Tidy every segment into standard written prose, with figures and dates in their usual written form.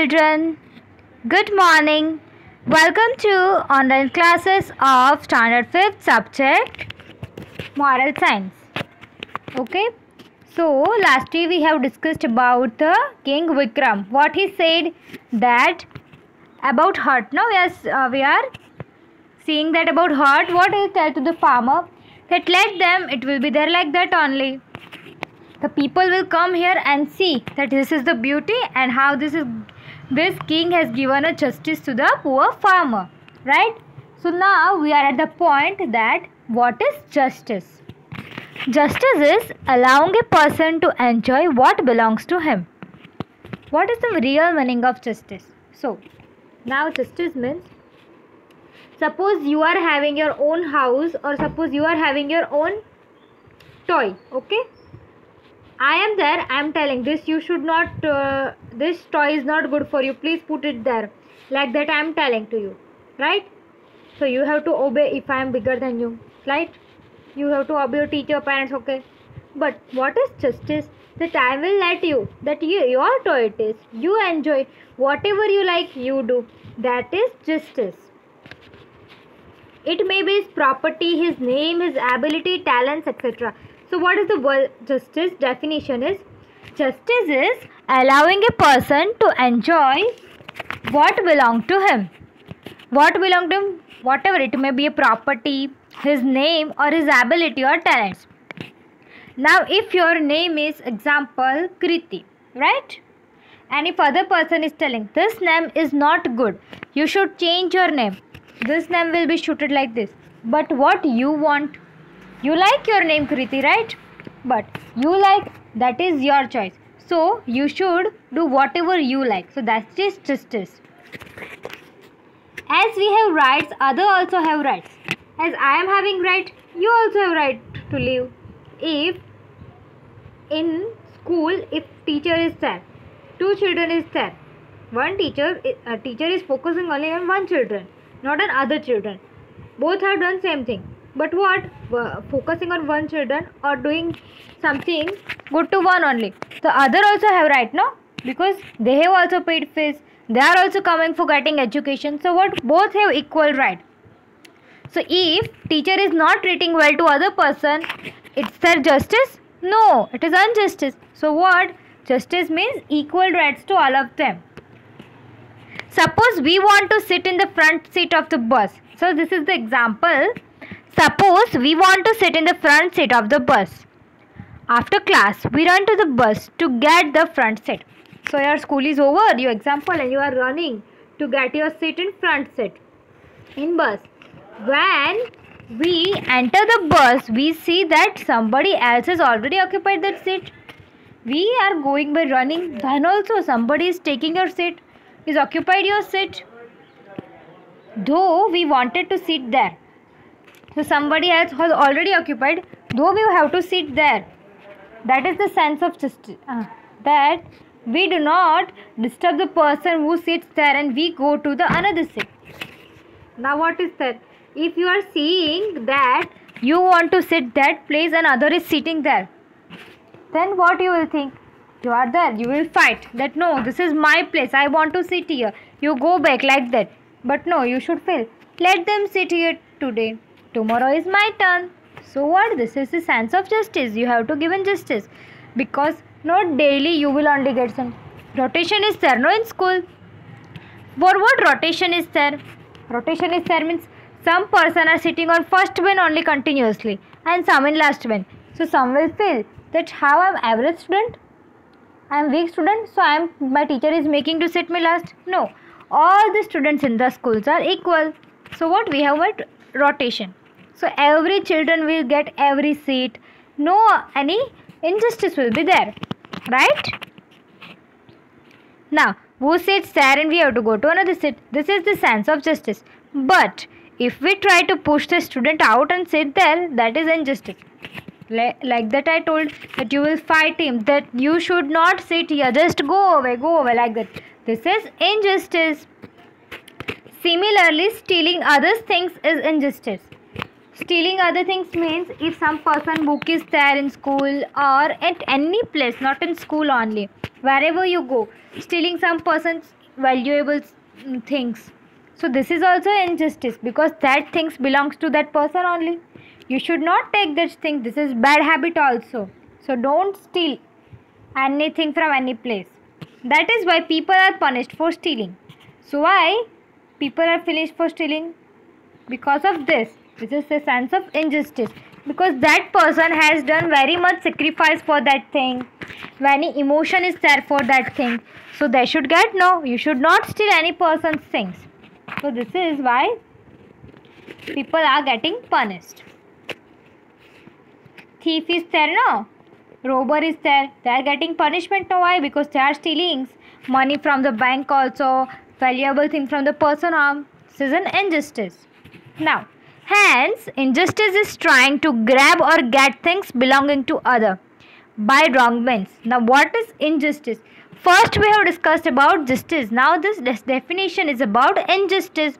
children. Good morning. Welcome to online classes of standard 5th subject moral science. Okay. So last week we have discussed about the King Vikram. What he said that about hurt. Now we are seeing that about hurt. What he tell to the farmer that let them. It will be there like that only. The people will come here and see that this is the beauty and how this king has given a justice to the poor farmer, right? So now we are at the point that what is justice? Justice is allowing a person to enjoy what belongs to him. What is the real meaning of justice? So now justice means, suppose you are having your own house or suppose you are having your own toy, okay? I am there, I am telling this you should not, this toy is not good for you, please put it there. Like that I am telling to you, right? So you have to obey if I am bigger than you, right? You have to obey your teacher, parents, okay? But what is justice? That I will let you, that your toy it is, you enjoy, whatever you like you do. That is justice. It may be his property, his name, his ability, talents, etc. So what is the word justice? Definition is, justice is allowing a person to enjoy what belongs to him. What belongs to him? Whatever it may be, a property, his name or his ability or talents. Now if your name is example Kriti, right? And if other person is telling this name is not good, you should change your name. This name will be shooted like this. But what you want? You like your name Kriti, right? But you like, that is your choice. So you should do whatever you like. So that is justice. As we have rights, others also have rights. As I am having right, you also have right to live. If in school, if teacher is there, two children is there, one teacher, a teacher is focusing only on one children, not on other children. Both have done same thing. But what? Focusing on one children or doing something good to one only. The other also have right, no? Because they have also paid fees. They are also coming for getting education. So what? Both have equal right. So if teacher is not treating well to other person, it's their justice? No, it is injustice. So what? Justice means equal rights to all of them. Suppose we want to sit in the front seat of the bus. So this is the example. Suppose we want to sit in the front seat of the bus. After class, we run to the bus to get the front seat. So your school is over, your example, and you are running to get your seat in front seat in bus. When we enter the bus, we see that somebody else has already occupied that seat. We are going by running, then also somebody is taking your seat, is occupied your seat. Though we wanted to sit there, so somebody else has already occupied, though we have to sit there. That is the sense of justice. That we do not disturb the person who sits there and we go to the another seat. Now what is that? If you are seeing that you want to sit that place and other is sitting there, then what you will think? You are there, you will fight that no, this is my place, I want to sit here. You go back like that. But no, you should feel, let them sit here today. Tomorrow is my turn. So what? This is the sense of justice. You have to give in justice. Because not daily you will only get some. Rotation is there, no, in school. For what rotation is there? Rotation is there means some person are sitting on first bench only continuously and some in last bench. So some will feel that how I am average student, I am weak student, so my teacher is making to sit me last. No. All the students in the schools are equal. So what? We have a rotation. So every children will get every seat. No any injustice will be there. Right? Now, who sits there and we have to go to another seat. This is the sense of justice. But if we try to push the student out and sit there, that is injustice. Like that I told that you will fight him, that you should not sit here, just go away like that. This is injustice. Similarly, stealing others' things is injustice. Stealing other things means if some person book is there in school or at any place, not in school only, wherever you go, stealing some person's valuable things. So this is also injustice because that things belongs to that person only. You should not take that thing. This is bad habit also. So don't steal anything from any place. That is why people are punished for stealing. So why people are punished for stealing? Because of this. This is a sense of injustice. Because that person has done very much sacrifice for that thing. Many emotion is there for that thing. So they should get no. You should not steal any person's things. So this is why people are getting punished. Thief is there, no? Robber is there. They are getting punishment. No, why? Because they are stealing money from the bank also, valuable thing from the person harm. This is an injustice. Now, hence, injustice is trying to grab or get things belonging to other by wrong means. Now, what is injustice? First, we have discussed about justice. Now, this definition is about injustice.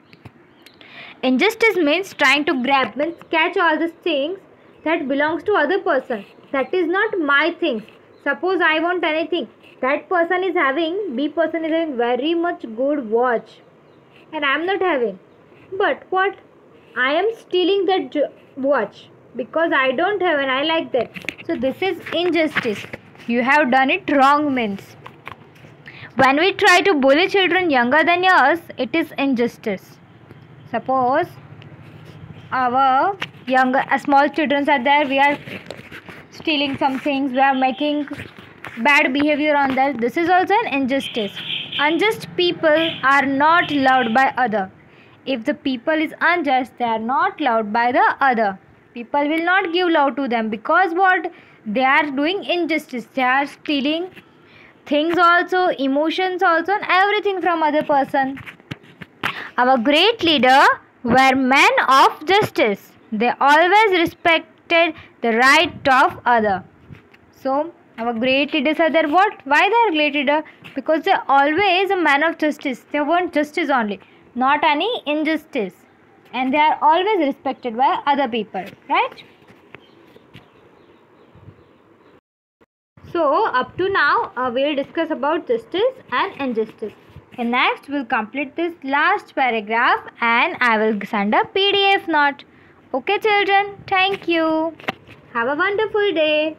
Injustice means trying to grab, means catch all these things that belongs to other person. That is not my things. Suppose I want anything. That person is having, B person is having very much good watch. And I am not having. But what? I am stealing that watch. Because I don't have and I like that. So this is injustice. You have done it wrong means. When we try to bully children younger than us, it is injustice. Suppose our small children are there, we are stealing some things, we are making bad behavior on that. This is also an injustice. Unjust people are not loved by other. If the people is unjust, they are not loved by the other. People will not give love to them because what? They are doing injustice. They are stealing things also, emotions also, and everything from other person. Our great leader were men of justice. They always respected the right of other. So our great leaders are there. What? Why they are great leader? Because they are always a man of justice. They want justice only, not any injustice, and they are always respected by other people. Right? So up to now we will discuss about justice and injustice. And next we will complete this last paragraph and I will send a PDF note. Okay children, thank you. Have a wonderful day.